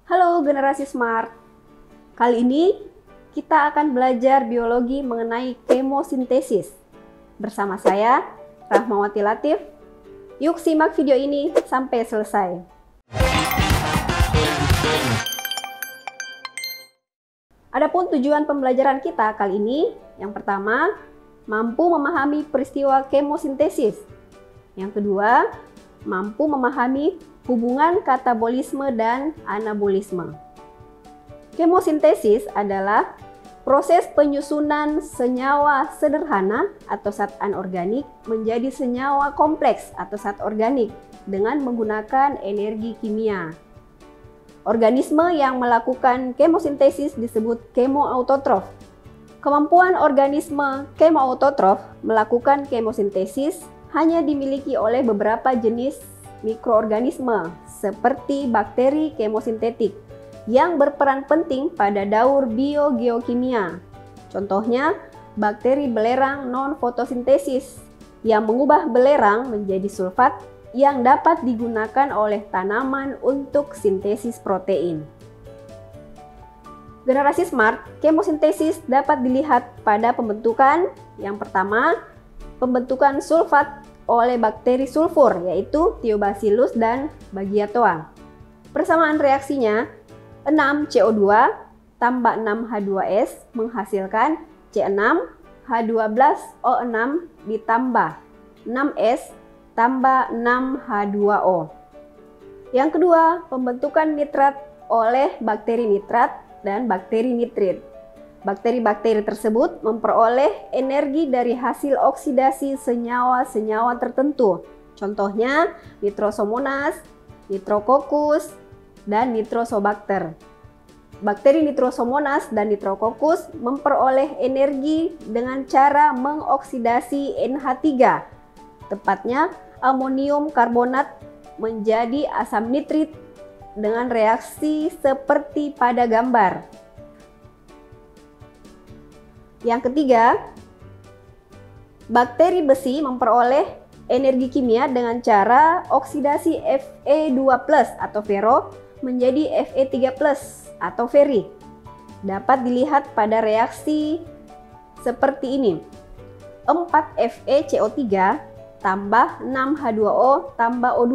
Halo generasi smart. Kali ini kita akan belajar biologi mengenai kemosintesis. Bersama saya, Rahmawati Latif. Yuk simak video ini sampai selesai. Adapun tujuan pembelajaran kita kali ini, yang pertama, mampu memahami peristiwa kemosintesis. Yang kedua, mampu memahami hubungan katabolisme dan anabolisme. Kemosintesis adalah proses penyusunan senyawa sederhana atau zat anorganik menjadi senyawa kompleks atau zat organik dengan menggunakan energi kimia. Organisme yang melakukan kemosintesis disebut kemoautotrof. Kemampuan organisme kemoautotrof melakukan kemosintesis hanya dimiliki oleh beberapa jenis mikroorganisme seperti bakteri kemosintetik yang berperan penting pada daur biogeokimia. Contohnya, bakteri belerang non-fotosintesis yang mengubah belerang menjadi sulfat yang dapat digunakan oleh tanaman untuk sintesis protein. Generasi smart, kemosintesis dapat dilihat pada pembentukan yang pertama, pembentukan sulfat oleh bakteri sulfur yaitu Thiobacillus dan Bagiatoa. Persamaan reaksinya 6CO2 tambah 6H2S menghasilkan C6H12O6 ditambah 6S tambah 6H2O. Yang kedua, pembentukan nitrat oleh bakteri nitrat dan bakteri nitrit. Bakteri-bakteri tersebut memperoleh energi dari hasil oksidasi senyawa-senyawa tertentu. Contohnya Nitrosomonas, Nitrococcus, dan Nitrosobacter. Bakteri Nitrosomonas dan Nitrococcus memperoleh energi dengan cara mengoksidasi NH3, tepatnya amonium karbonat menjadi asam nitrit dengan reaksi seperti pada gambar. Yang ketiga, bakteri besi memperoleh energi kimia dengan cara oksidasi Fe2+ atau ferro menjadi Fe3+ atau ferri. Dapat dilihat pada reaksi seperti ini. 4FeCO3 tambah 6H2O tambah O2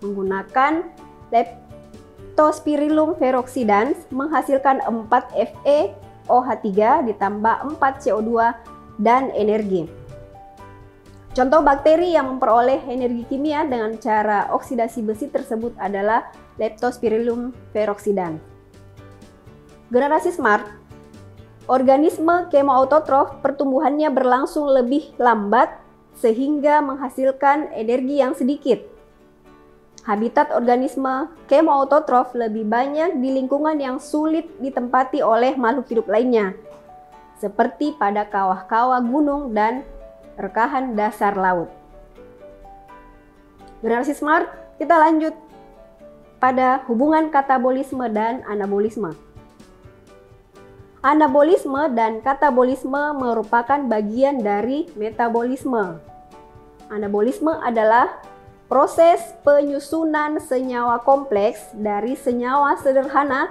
menggunakan leptospirillum ferroxidans menghasilkan 4Fe OH3 ditambah 4CO2 dan energi. Contoh bakteri yang memperoleh energi kimia dengan cara oksidasi besi tersebut adalah Leptospirillum ferroxidans. Generasi smart, organisme kemoautotrof pertumbuhannya berlangsung lebih lambat sehingga menghasilkan energi yang sedikit. Habitat organisme kemoautotrof lebih banyak di lingkungan yang sulit ditempati oleh makhluk hidup lainnya, seperti pada kawah-kawah gunung dan rekahan dasar laut. Generasi smart, kita lanjut pada hubungan katabolisme dan anabolisme. Anabolisme dan katabolisme merupakan bagian dari metabolisme. Anabolisme adalah proses penyusunan senyawa kompleks dari senyawa sederhana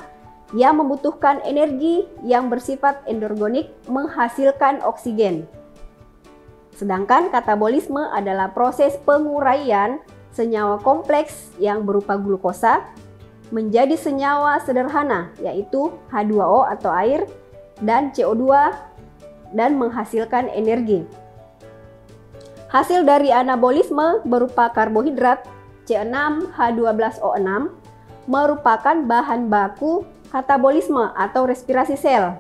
yang membutuhkan energi yang bersifat endorgonik menghasilkan oksigen. Sedangkan katabolisme adalah proses penguraian senyawa kompleks yang berupa glukosa menjadi senyawa sederhana yaitu H2O atau air dan CO2 dan menghasilkan energi. Hasil dari anabolisme berupa karbohidrat C6H12O6 merupakan bahan baku katabolisme atau respirasi sel.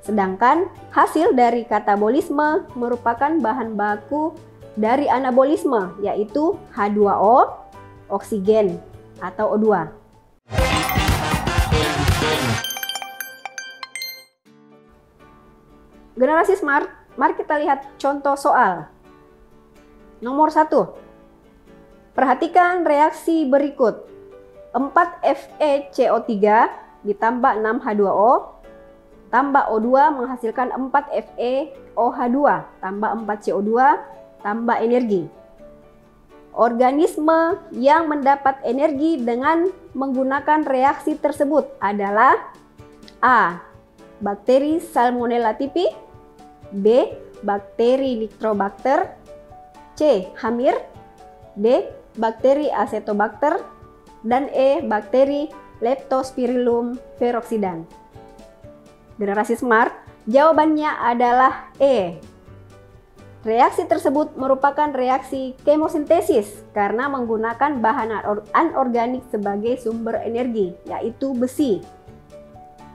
Sedangkan hasil dari katabolisme merupakan bahan baku dari anabolisme yaitu H2O, oksigen atau O2. Generasi smart, mari kita lihat contoh soal. Nomor 1. Perhatikan reaksi berikut. 4 FeCO3 ditambah 6 H2O tambah O2 menghasilkan 4 FeOH2 tambah 4 CO2 tambah energi. Organisme yang mendapat energi dengan menggunakan reaksi tersebut adalah A. Bakteri Salmonella typhi, B. Bakteri Nitrobacter, C. Hamir, D. Bakteri Acetobacter, dan E. Bakteri Leptospirillum feroxidan. Generasi smart, jawabannya adalah E. Reaksi tersebut merupakan reaksi kemosintesis karena menggunakan bahan anorganik sebagai sumber energi, yaitu besi.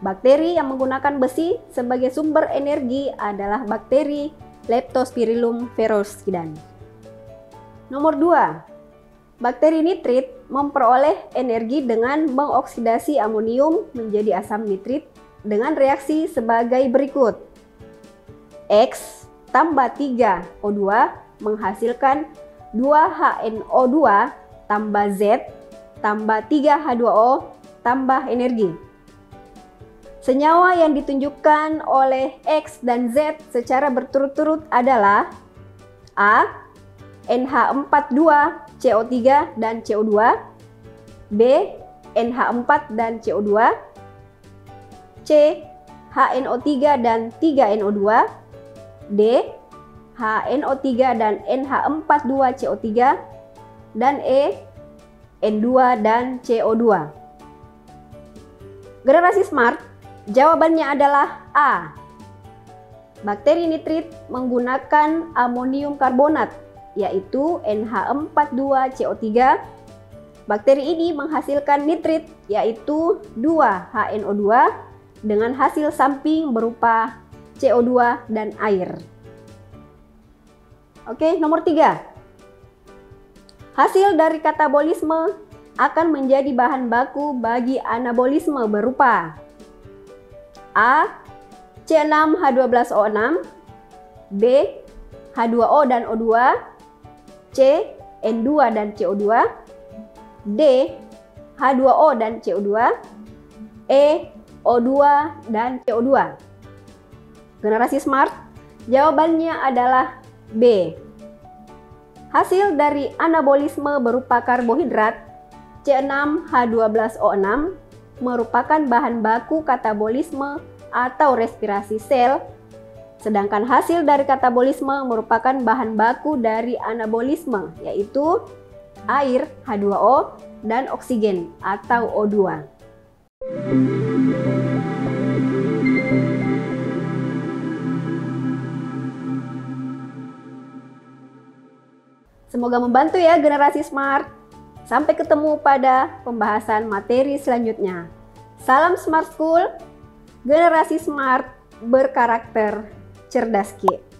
Bakteri yang menggunakan besi sebagai sumber energi adalah bakteri Leptospirillum feroxidan. Nomor 2. Bakteri nitrit memperoleh energi dengan mengoksidasi amonium menjadi asam nitrit dengan reaksi sebagai berikut. X tambah 3O2 menghasilkan 2HNO2 tambah Z tambah 3H2O tambah energi. Senyawa yang ditunjukkan oleh X dan Z secara berturut-turut adalah A. NH42CO3 dan CO2, B. NH4 dan CO2, C. HNO3 dan 3NO2, D. HNO3 dan NH42CO3, dan E. N2 dan CO2. Generasi smart, jawabannya adalah A. Bakteri nitrit menggunakan amonium karbonat, yaitu NH42CO3. Bakteri ini menghasilkan nitrit, yaitu 2HNO2 dengan hasil samping berupa CO2 dan air. Oke, nomor 3. Hasil dari katabolisme akan menjadi bahan baku bagi anabolisme berupa A. C6H12O6, B. H2O dan O2, C. N2 dan CO2, D. H2O dan CO2, E. O2 dan CO2. Generasi smart, jawabannya adalah B. Hasil dari anabolisme berupa karbohidrat C6H12O6 merupakan bahan baku katabolisme atau respirasi sel, sedangkan hasil dari katabolisme merupakan bahan baku dari anabolisme, yaitu air H2O dan oksigen atau O2. Semoga membantu ya generasi smart. Sampai ketemu pada pembahasan materi selanjutnya. Salam Smart School, generasi smart berkarakter cerdas Ki.